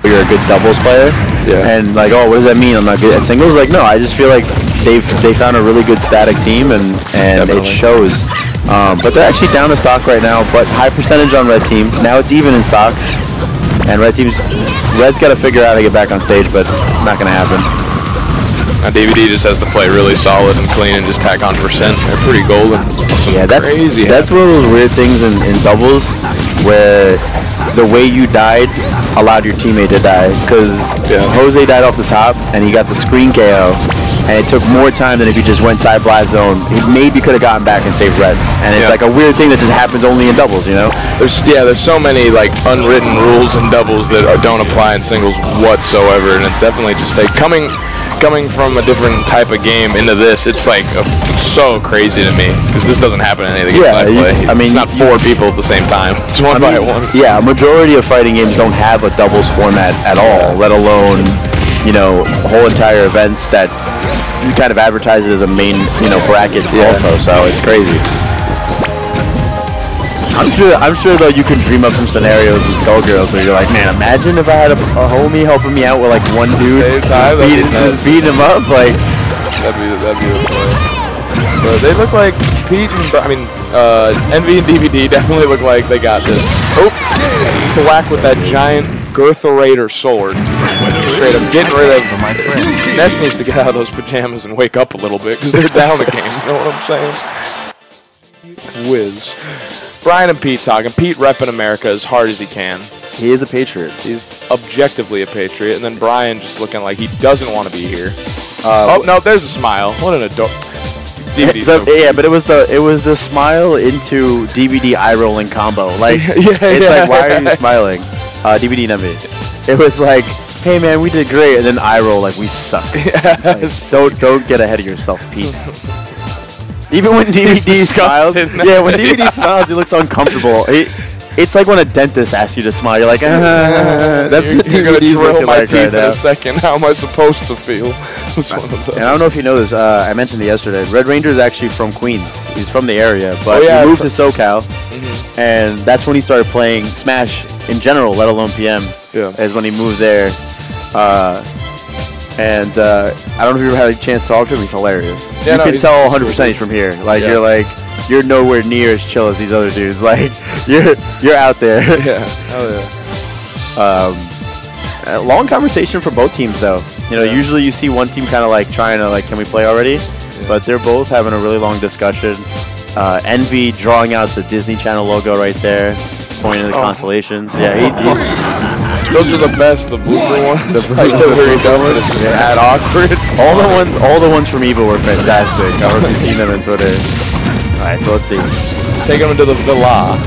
you're a good doubles player. Yeah. And like, oh, what does that mean? I'm not good at singles. Like, no, I just feel like they found a really good static team, and it shows. But they're actually down to stock right now, but high percentage on red team. Now it's even in stocks, and red's got to figure out how to get back on stage, but not going to happen. Now DVD just has to play really solid and clean and just tack on percent. They're pretty golden. Yeah, that's one of those weird things in doubles where the way you died allowed your teammate to die, because Jose died off the top and he got the screen KO, and it took more time than if he just went side blast zone. He maybe could have gotten back and saved red, and it's like a weird thing that just happens only in doubles, you know? There's so many like unwritten rules in doubles that don't apply in singles whatsoever, and it definitely just coming from a different type of game into this, it's like so crazy to me, because this doesn't happen in any of the games I play. I mean, it's not 4 people at the same time. It's one by one. Yeah, a majority of fighting games don't have a doubles format at all, let alone, you know, whole entire events that you kind of advertise it as a main, you know, bracket also. So it's crazy. I'm sure though you can dream up some scenarios in Skullgirls where you're like, man, imagine if I had a homie helping me out with like one dude beating him up, like that'd be the play. But they look like Pete and Envy and DVD definitely look like they got this. Oh, whack with that giant Girthorator sword. Straight up getting rid of my friend. Ness needs to get out of those pajamas and wake up a little bit, because they're down the game. You know what I'm saying? Whiz. Brian and Pete talking. Pete repping America as hard as he can. He is a patriot. He's objectively a patriot. And then Brian just looking like he doesn't want to be here. Oh no, there's a smile. What an adult. Yeah, but it was the smile into DVD eye rolling combo. Like why are you smiling? DVD and Envy. It was like, hey man, we did great, and then eye roll like we suck. Yes. Like, don't get ahead of yourself, Pete. Even when DVD smiles, when DVD smiles, he looks uncomfortable. It's like when a dentist asks you to smile. You're like, that's what DVD's looking like right now. In a second. How am I supposed to feel? And I don't know if you know this. I mentioned it yesterday. Red Ranger is actually from Queens. He's from the area, but he moved to SoCal, and that's when he started playing Smash in general, let alone PM. Yeah, is when he moved there. And I don't know if you ever had a chance to talk to him. He's hilarious. Yeah, you can tell 100% he's from here. Like you're nowhere near as chill as these other dudes. Like you're out there. Yeah. Oh yeah. Long conversation for both teams though. You know, usually you see one team kind of like trying to like, can we play already? Yeah. But they're both having a really long discussion. Envy drawing out the Disney Channel logo right there, pointing to the constellations. Yeah, he's. Those are the best, the blooper ones. The very dumb ones. Ad awkward. All the ones from EVO were fantastic. I don't know if you've seen them on Twitter. All right, so let's see. Take them into the villa.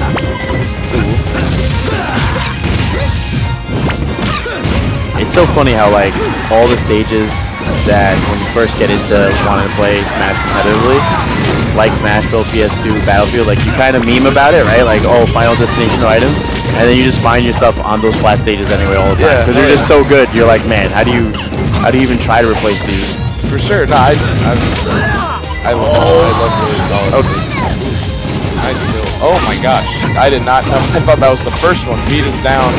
It's so funny how like all the stages that when you first get into wanting to play Smash competitively, like Smashville, PS2, Battlefield, like you kind of meme about it, right? Like, oh, Final Destination item. And then you just find yourself on those flat stages anyway all the time, because they're just so good. You're like, man, how do you even try to replace these? For sure. No, I love really solid. Okay. Nice kill. Oh my gosh, I did not know. I thought that was the first one. Beat us down.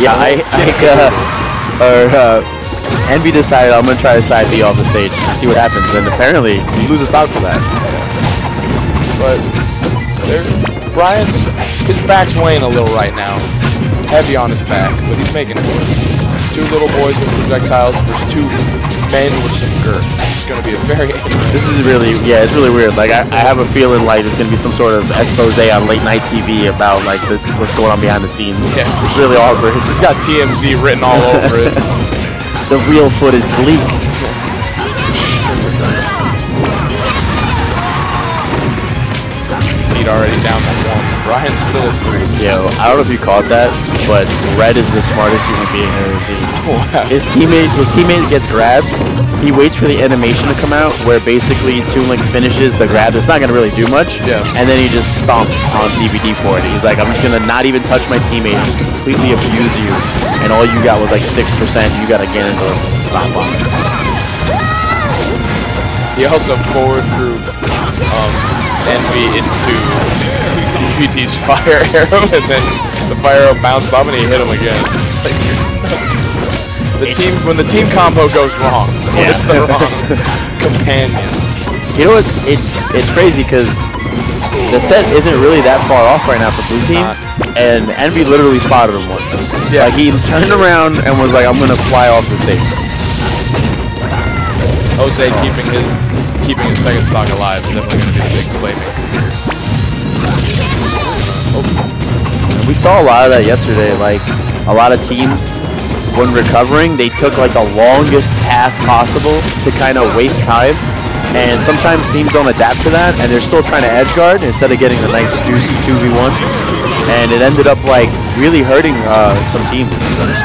Yeah, Envy decided I'm gonna try to side B off the stage and see what happens, and apparently you lose a stock for that. But Brian, his back's weighing a little right now. Heavy on his back, but he's making it work. 2 little boys with projectiles versus 2 men with some girth. It's going to be a very interesting. This is really, it's really weird. Like, I have a feeling like there's going to be some sort of expose on late night TV about like what's going on behind the scenes. Yeah, it's really awkward. It's got TMZ written all over it. The real footage leaked. Already down to 1. Brian's still at 3. Yo, I don't know if you caught that, but Red is the smartest human being I've ever seen. Wow. His teammate gets grabbed. He waits for the animation to come out, where basically Toon Link finishes the grab. It's not gonna really do much, and then he just stomps on DVD for it. He's like, I'm just gonna not even touch my teammate, just completely abuse you, and all you got was like 6%. You got to get into a stop on. He also forward threw Envy into DVD's fire arrow, and then the fire arrow bounced off and he hit him again. It's like, when the team combo goes wrong, it's the wrong companion. You know, it's crazy because the set isn't really that far off right now for blue team, and Envy literally spotted him once. Yeah. Like he turned around and was like, "I'm gonna fly off the stage." Jose keeping his second stock alive is definitely gonna be a big playmaker here. And we saw a lot of that yesterday. Like a lot of teams, when recovering, they took like the longest path possible to kind of waste time. And sometimes teams don't adapt to that, and they're still trying to edge guard instead of getting the nice juicy 2v1. And it ended up like really hurting some teams.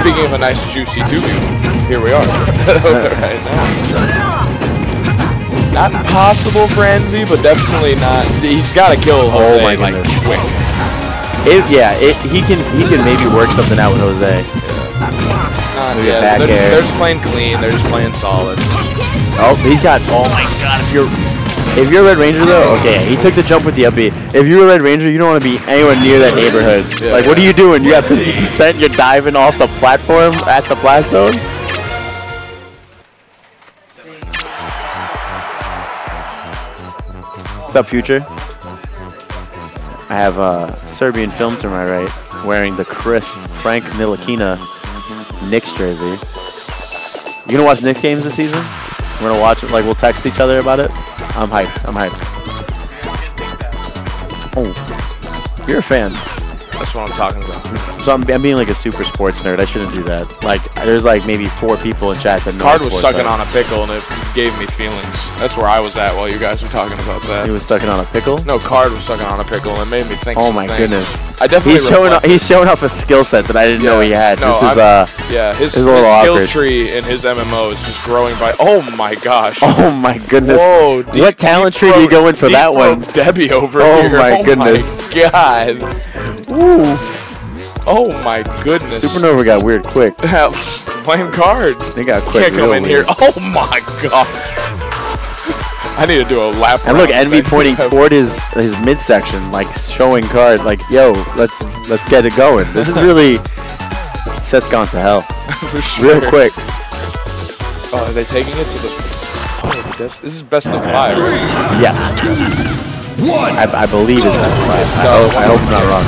Speaking of a nice juicy 2v1, here we are right now. Not possible for Envy, but definitely not. He's got to kill Jose like quick. He can maybe work something out with Jose. They're just playing clean. They're just playing solid. Oh, he's got. Oh my God! If you're a Red Ranger though, okay, he took the jump with the up B. If you're a Red Ranger, you don't want to be anywhere near that neighborhood. Like, what are you doing? You have 50%. You're diving off the platform at the blast zone. What's up, Future? I have a Serbian film to my right, wearing the crisp Frank Ntilikina Knicks jersey. You gonna watch Knicks games this season? We're gonna watch it, like we'll text each other about it. I'm hyped. I'm hyped. Oh, you're a fan. That's what I'm talking about. So I'm being like a super sports nerd. I shouldn't do that. Like, there's like maybe 4 people in chat that know. Card was sucking on a pickle and it gave me feelings. That's where I was at while you guys were talking about that. He was sucking on a pickle? No, Card was sucking on a pickle and it made me think. Oh my goodness. I definitely he's showing off a skill set that I didn't know he had. No, his skill tree in his MMO is just growing by. Oh my gosh. Oh my goodness. Whoa. What talent tree do you go in for that one? Debbie over here. Oh my goodness. Oh my God. Oof. Oh my goodness. Supernova got weird quick. Playing Card. They got quick. Can't come in here. Oh my God. I need to do a lap. And look, Envy pointing toward his midsection, like showing Card, like, yo, let's get it going. This is really set's gone to hell. For sure. Real quick. Oh, are they taking it to the? Oh, this is best of 5. Right? Yes. I believe it's best of 5. So I hope I'm not wrong.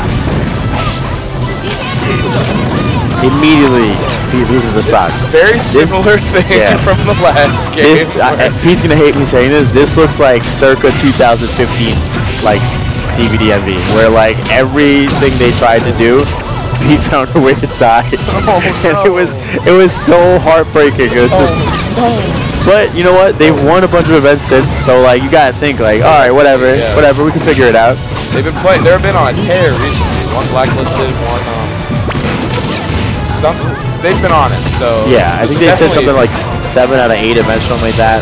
Immediately, he loses the stock. Very similar thing from the last game. Pete's gonna hate me saying this. This looks like circa 2015, like DVD Envy, where like everything they tried to do, Pete found a way to die, and it was so heartbreaking. It was just, but you know what? They've won a bunch of events since, so like you gotta think like, all right, whatever, we can figure it out. They've been playing. They've been on a tear recently. One blacklisted, one they've been on it, so yeah, I think they said something like 7 out of 8 events, something like that.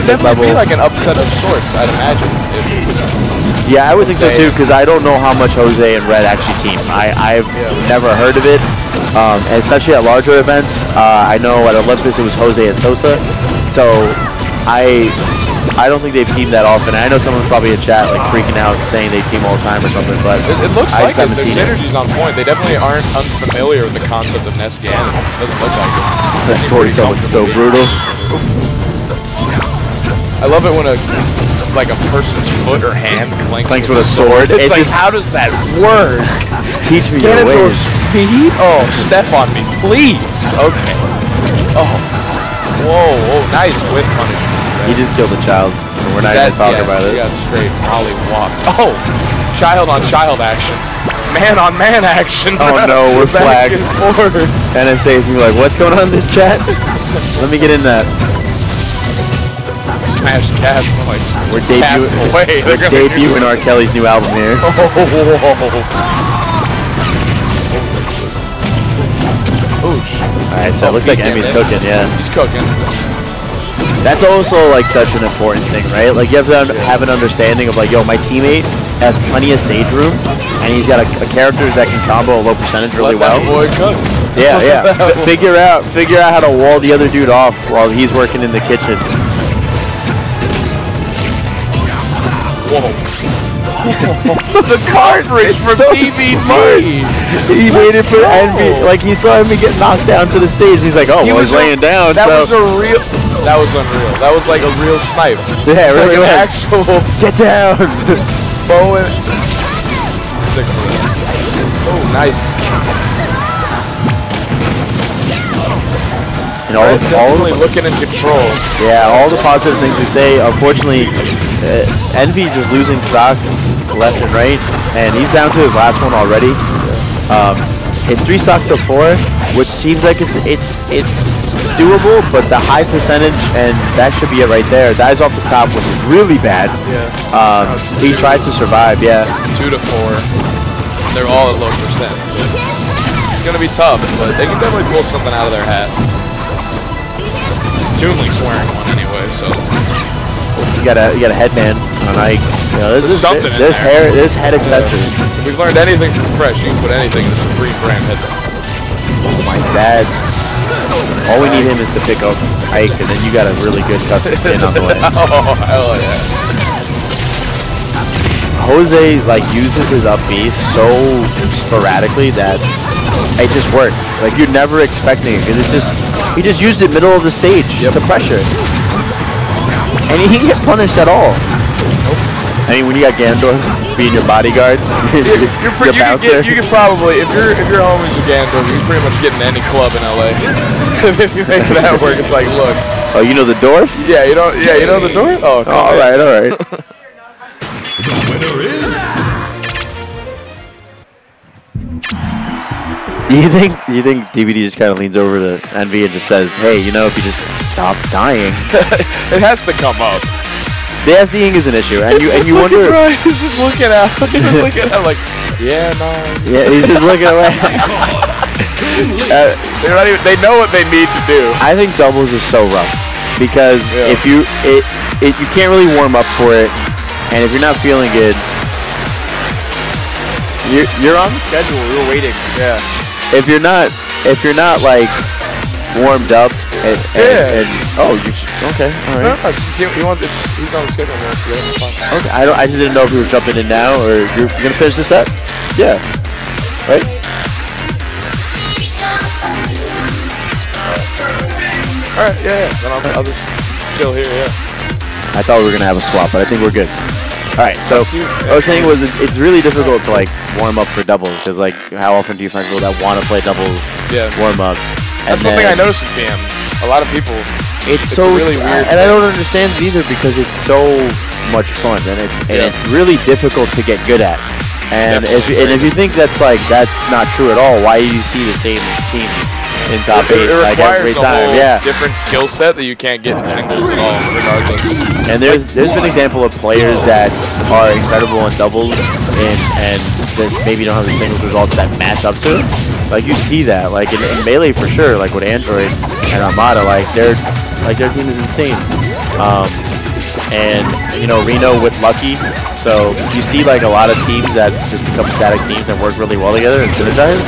Mid-level, be like an upset of sorts, I'd imagine. Yeah, I would think so too, because I don't know how much Jose and Red actually team. I've never heard of it, especially at larger events. I know at Olympus it was Jose and Sosa, so I don't think they've teamed that often. I know someone's probably in chat like freaking out saying they team all the time or something, but it looks like it. Their synergy's on point. They definitely aren't unfamiliar with the concept of Nest Ganon. Doesn't look like it. That storytelling looks so brutal. I love it when a person's foot or hand clanks with a sword. It's like, how does that work? Teach me your ways. Ganondorf's feet? Oh, step on me, please. Okay. Oh. Whoa, nice whiff punishment. He just killed a child. We're not even talking about it. He got straight molly-whopped. Oh! Child on child action. Man on man action. Oh no, we're flagged. NSA is gonna be like, what's going on in this chat? Let me get in that. Smash cast. Like, we're debuting R. Kelly's new album here. Alright, so it looks like Emmy's cooking, yeah. He's cooking. That's also like such an important thing, right? Like you have to have an understanding of like, yo, my teammate has plenty of stage room, and he's got a character that can combo a low percentage really well. Boy cook. Yeah. Figure out how to wall the other dude off while he's working in the kitchen. Whoa. The coverage from so DVD. smart. He waited for Envy. Like, he saw Envy get knocked down to the stage. He's like, oh, well, he's laying down. That so. was a real. That was unreal. That was like a real snipe. Yeah, really. Like an actual. Get down. Bow and. Sick for that. Oh, nice. And all looking in control. Yeah, all the positive things we say. Unfortunately, Envy just losing stocks left and right, and he's down to his last one already. It's 3 stocks to 4, which seems like it's doable, but the high percentage, and that should be it right there. Dies off the top, which is really bad. Yeah. He tried to survive. Yeah. 2 to 4. They're all at low percent. So it's gonna be tough, but they can definitely pull something out of their hat. Toon Link's wearing one anyway, so You got a headband on Ike. You know, there's something in there's there. There's head accessories. If we've learned anything from Fresh, you can put anything in a Supreme brand headband. Oh my God. All we need him is to pick up Ike, and then you got a really good custom skin on the way. Oh hell yeah! Jose like uses his up B so sporadically that it just works. Like, you're never expecting it, because he just used it middle of the stage to pressure. And he didn't get punished at all. I mean, when you got Ganondorf being your bodyguard, your bouncer. You could probably, if you're homies with Ganondorf, you can pretty much get in any club in LA. If you make that work, it's like, look. Oh, you know the Dorf? Yeah, you know the Dorf? Oh, all right. Do you think DVD just kind of leans over to Envy and just says, hey, you know, if you just stop dying. It has to come up. The SDing is an issue, and you wonder. Bro, he's just looking at. He's just looking at like, yeah, no. Yeah, he's just looking away. They know what they need to do. I think doubles is so rough because if you can't really warm up for it, and if you're not feeling good, you're on the schedule. We're waiting. Yeah. If you're not like warmed up and oh, you should, okay, all right. No, he's on the schedule now, so that's fine. Okay, I just didn't know if we were jumping in now or you're gonna finish this up. Yeah. Right. All right. Yeah. Then I'll just chill here. Yeah. I thought we were gonna have a swap, but I think we're good. All right, so what I was saying was it's really difficult to like warm up for doubles because like how often do you find people that want to play doubles warm up? That's one thing I noticed with BM. A lot of people. It's so really weird, and I don't understand it either because it's so much fun and it's really difficult to get good at. And if you think that's not true at all, why do you see the same teams in top 8 like every time? Yeah, different skill set that you can't get in singles at all, regardless. And there's been an example of players that are incredible in doubles and just maybe don't have the singles results that match up to it. Like you see that, like in Melee for sure, like with Android and Armada, like their team is insane. And you know Reno with Lucky, so you see like a lot of teams that just become static teams and work really well together and synergize.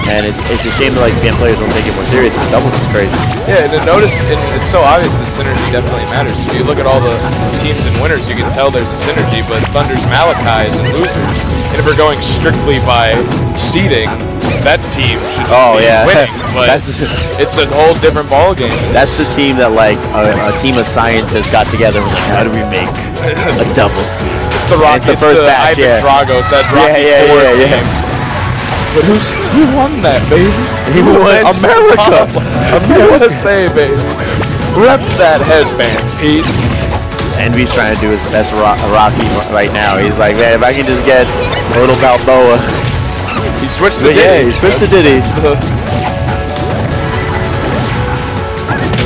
And it's a shame that like BM players don't take it more serious because doubles is crazy. Yeah, and it's so obvious that synergy definitely matters. If you look at all the teams and winners, you can tell there's a synergy, but Thunder's Malakai's and losers. And if we're going strictly by seeding, that team should be winning. But it's a whole different ballgame. That's the team that like a team of scientists got together and was like, how do we make a doubles team? It's the Rocky, it's the batch, Ivan Drago, it's that Rocky 4 team. But who won that, baby? He won America. USA, baby. Rep that headband, Pete. Envy's trying to do his best Rocky right now. He's like, man, if I can just get a little Balboa. He switched the Diddy. Yeah, he switched the Diddy.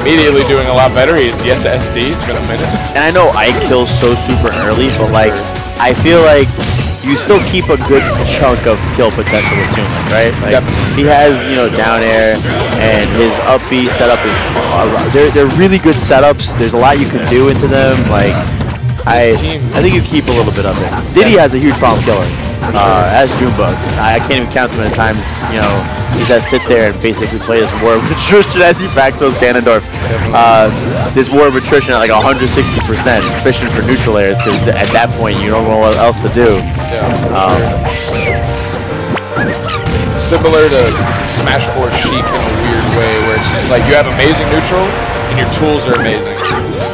Immediately doing a lot better. He's yet to SD. It's been a minute. And I know Ike kills so super early, but like, I feel like you still keep a good chunk of kill potential with Toon Link, right? Like, he has, you know, down air and his up B setup is they're really good setups. There's a lot you can do into them. Like, I think you keep a little bit of it. Diddy has a huge problem killing. As Junebug, I can't even count the many times, you know, he just sit there and basically play this war of attrition as he backthrows Ganondorf. This war of attrition at like 160%, fishing for neutral airs because at that point you don't know what else to do. Yeah, for sure. Similar to Smash 4 Sheik in a weird way, where it's just like you have amazing neutral and your tools are amazing,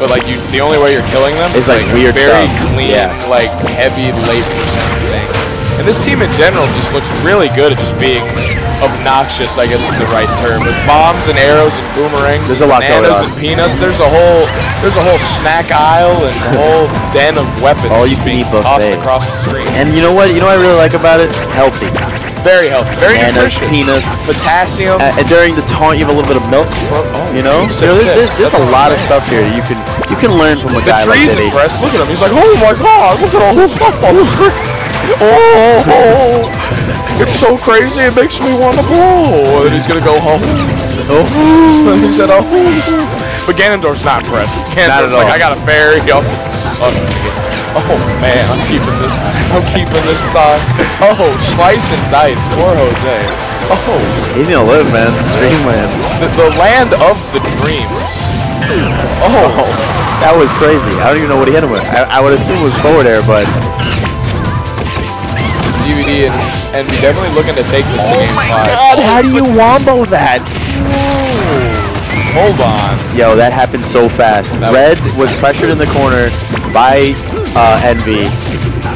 but like the only way you're killing them is like weird very stuff. clean, like heavy late percent thing. And this team in general just looks really good at just being obnoxious, I guess is the right term, with bombs and arrows and boomerangs, there's a lot bananas and peanuts. There's a whole snack aisle and a whole den of weapons all you just can being eat tossed buffet across the screen. And you know what? You know what I really like about it? Healthy. Very healthy, very bananas, nutritious. peanuts, potassium. And during the taunt, you have a little bit of milk. You know, there's a lot of stuff here you can learn from a guy like that. The tree's impressed. Look at him. He's like, oh my god, look at all this stuff on the screen. Oh, it's so crazy. It makes me want to blow. And he's gonna go home. Oh, he said, oh. But Ganondorf's not impressed. Ganondorf's like, I got a fairy. Oh, son of a. Oh man, I'm keeping this stock. Oh, slice and dice, poor Jose. Oh, he's gonna live, man. Dreamland, the land of the dreams. Oh, that was crazy. I don't even know what he hit him with. I would assume it was forward air, but DVD and be definitely looking to take this to game 5. God, how do you wombo that? Hold on. Yo, that happened so fast. Red was pressured in the corner by Envy,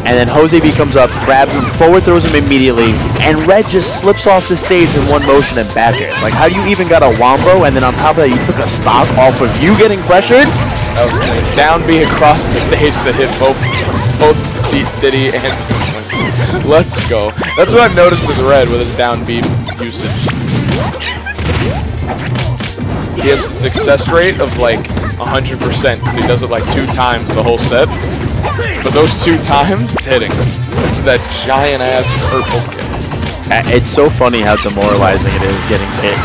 and then josev comes up, grabs him, forward throws him immediately, and Red just slips off the stage in one motion and back airs. Like, how do you even got a wombo, and then on top of that, you took a stock off of you getting pressured? That was good. Down B across the stage that hit both Diddy and let's go. That's what I've noticed with Red with his down B usage. He has the success rate of like 100% because he does it like 2 times the whole set. But those 2 times, it's hitting. That giant ass purple kick. It's so funny how demoralizing it is getting hit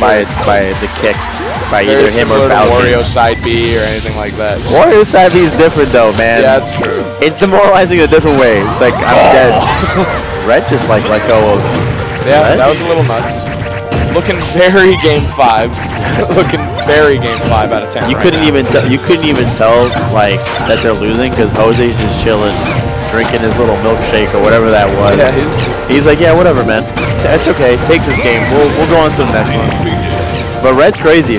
by the kicks by Very either him or Falcon. Wario side B or anything like that. Wario side B is different though, man. Yeah, that's true. It's demoralizing in a different way. It's like I'm dead. Red just like let go of. Yeah, Red? that was a little nuts. Looking very game 5. Looking very game 5 out of 10. You couldn't even tell like that they're losing because Jose's just chilling, drinking his little milkshake or whatever that was. Yeah, he's like, yeah, whatever, man. That's okay. Take this game. We'll go on to the next one. But Red's crazy.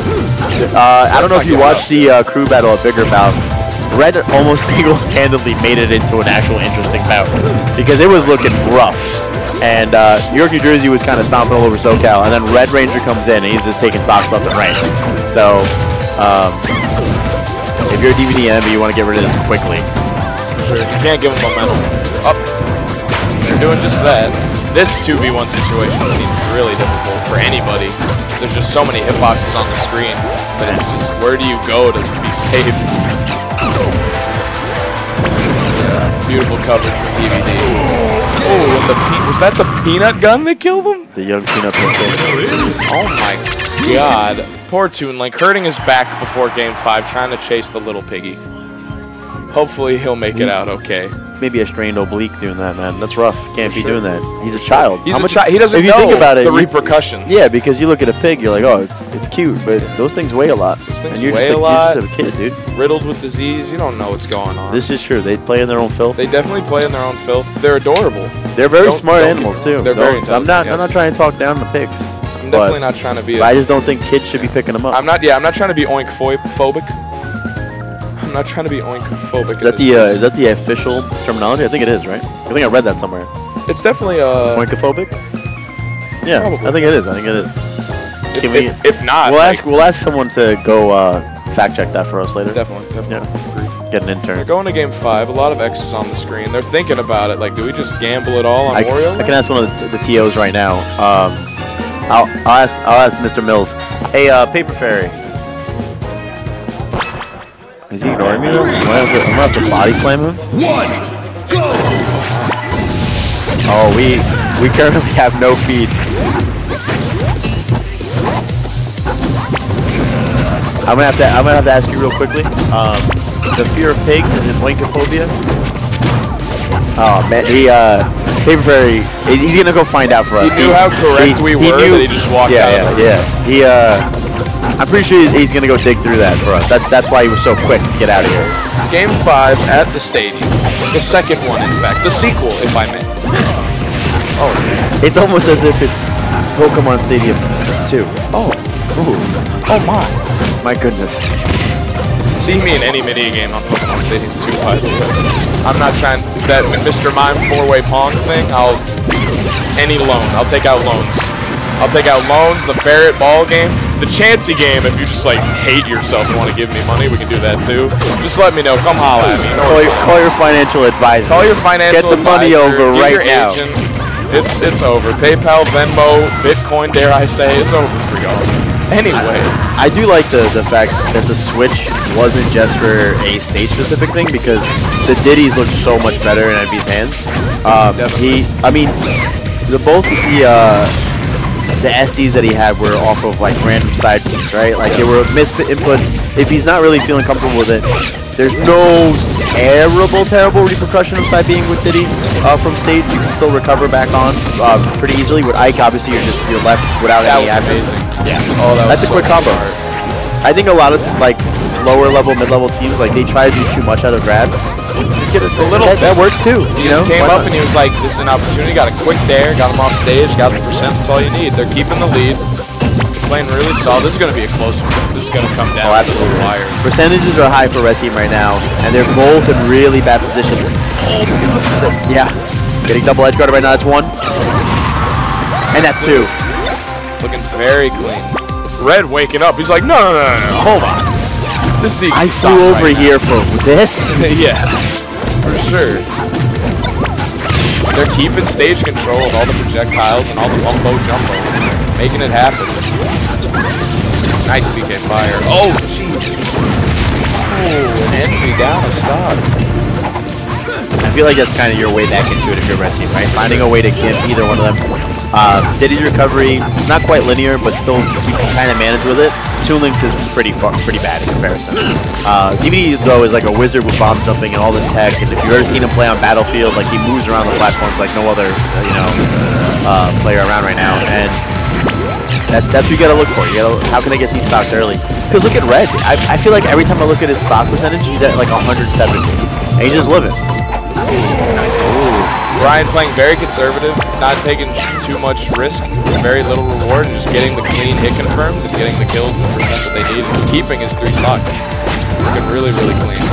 I don't know if you watched the crew battle at Bigger Bout. Red almost single-handedly made it into an actual interesting bout because it was looking rough. And New York, New Jersey was kind of stomping all over SoCal, and then Red Ranger comes in, and he's just taking stocks left and right. So, if you're a DVD envy, you want to get rid of this quickly. For sure. You can't give him momentum. Up. They're doing just that. This 2v1 situation seems really difficult for anybody. There's just so many hitboxes on the screen that it's just, where do you go to be safe? Beautiful coverage from DVD. Oh, and was that the peanut gun that killed him? The young peanut pistol. Oh my god. Poor Toon, like hurting his back before game 5, trying to chase the little piggy. Hopefully he'll make it out okay. Maybe a strained oblique doing that, man. That's rough. Can't be doing that. He's a child. He's a child. He doesn't know think about the repercussions. Yeah, because you look at a pig, you're like, oh, it's cute, but those things weigh a lot. And you're just a kid, dude. Riddled with disease. You don't know what's going on. This is true. They play in their own filth. They definitely play in their own filth. They're adorable. They're very smart animals too. They're very intelligent. I'm not trying to talk down the pigs. I'm definitely not trying to be. I just don't think kids should be picking them up. I'm not trying to be oink-phobic. I'm not trying to be oink-phobic. Is that the official terminology? I think it is, right? I think I read that somewhere. It's definitely oinkophobic. Yeah, probably. I think it is. If not, we'll ask someone to go fact check that for us later. Definitely. Yeah. Get an intern. They're going to game 5. A lot of X's on the screen. They're thinking about it. Like, do we just gamble it all on Wario? I can ask one of the TOs right now. I'll ask Mr. Mills. Hey, Paper Fairy. Is he ignoring me though? I'm gonna have to body slam him. Go! Oh, we currently have no feed. I'm gonna have to ask you real quickly. The fear of pigs is it oinkophobia? Oh man, Paper Fairy, he's gonna go find out for us. He knew how correct we were, that he just walked out. Yeah. I'm pretty sure he's going to go dig through that for us. That's why he was so quick to get out of here. Game 5 at the stadium. The second one, in fact. The sequel, if I may. Oh, man. It's almost as if it's Pokemon Stadium 2. Oh. Ooh. Oh, my. My goodness. See me in any mini game on Pokemon Stadium 2, by the way. I'm not trying that Mr. Mime 4-way Pong thing. Any loan. I'll take out loans. I'll take out loans, the ferret ball game, the Chansey game. If you just like hate yourself and want to give me money, we can do that too. Just let me know. Come holla at me. You know call your financial advisor. Call your financial advisor. Get the money over right now. Agent. It's over. PayPal, Venmo, Bitcoin, dare I say, it's over for y'all. Anyway. I do like the fact that the Switch wasn't just for a stage-specific thing, because the Diddies look so much better in Envy's hands. Both the SDs that he had were off of like random side beats, right? Like they were misfit inputs. If he's not really feeling comfortable with it, there's no terrible repercussion of side being with Diddy from stage. You can still recover back on pretty easily. With Ike, obviously you're left without any action. Yeah. Oh, that's a quick combo. I think a lot of like lower level, mid level teams, like they try to do too much out of grab. Just get a little. That works too. He just came up and he was like, "This is an opportunity." Got a quick dare, got him off stage, got the percent. That's all you need. They're keeping the lead, playing really solid. This is going to be a close one. This is going to come down to the wire. Percentages are high for Red Team right now, and they're both in really bad positions. Yeah, getting double edge guard right now. That's one, and that's two. Looking very clean. Red waking up. He's like, no, hold on. This is I flew over here for this. Yeah, for sure. They're keeping stage control of all the projectiles and all the mumbo jumbo, making it happen. Nice PK fire. Oh, jeez. Oh, an Envy down a stock. I feel like that's kind of your way back into it if you're Red Team, right? Finding a way to get either one of them. Diddy's recovery, not quite linear, but still you can kind of manage with it. Toon Link's is pretty bad in comparison. DVD though is like a wizard with bomb jumping and all the tech, and if you've ever seen him play on Battlefield, like he moves around the platforms like no other player around right now, and that's what you gotta look for. How can I get these stocks early? Because look at Red. I feel like every time I look at his stock percentage, he's at like 170, and he's just living. Nice. Ryan playing very conservative, not taking too much risk, very little reward, and just getting the clean hit confirms and getting the kills and the percent that they need, and keeping his 3 stocks. Looking really, really clean.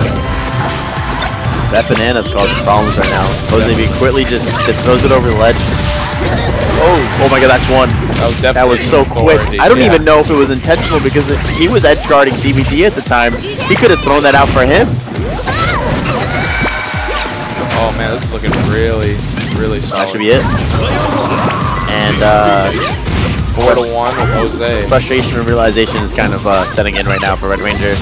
That banana's causing problems right now. Josev quickly just throws it over the ledge. Oh my god, that's one. That was so quick. I don't even know if it was intentional because he was edge guarding DVD at the time. He could have thrown that out for him. Oh man, this is looking really, really solid. That should be it. And 4-1 with Jose. Frustration and realization is kind of setting in right now for Red Ranger.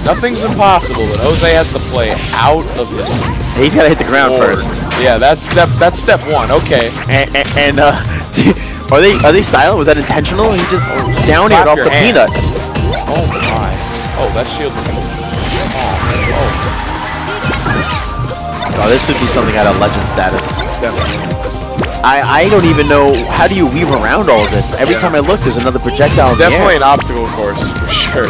Nothing's impossible, but Jose has to play out of this. He's got to hit the ground first. Yeah, that's step 1. Okay. And are they styling? Was that intentional? He just down aired off the peanuts. Oh my. Oh, that shield looking strong. Oh, this would be something out of legend status. Definitely. I don't even know, how do you weave around all of this? Every time I look, there's another projectile in the air. Definitely an obstacle course, for sure.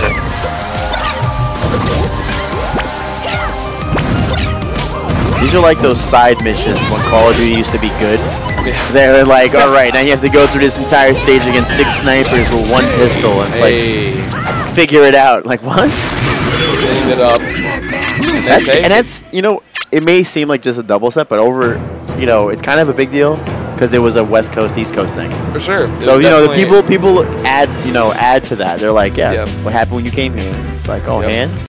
These are like those side missions when Call of Duty used to be good. They're like, alright, now you have to go through this entire stage against 6 snipers with 1 pistol. And it's like, figure it out. Like, what? Cleaned it up. And that's, it may seem like just a double set, but it's kind of a big deal because it was a West Coast, East Coast thing. For sure. So, the people add to that. They're like, what happened when you came here? It's like, hands?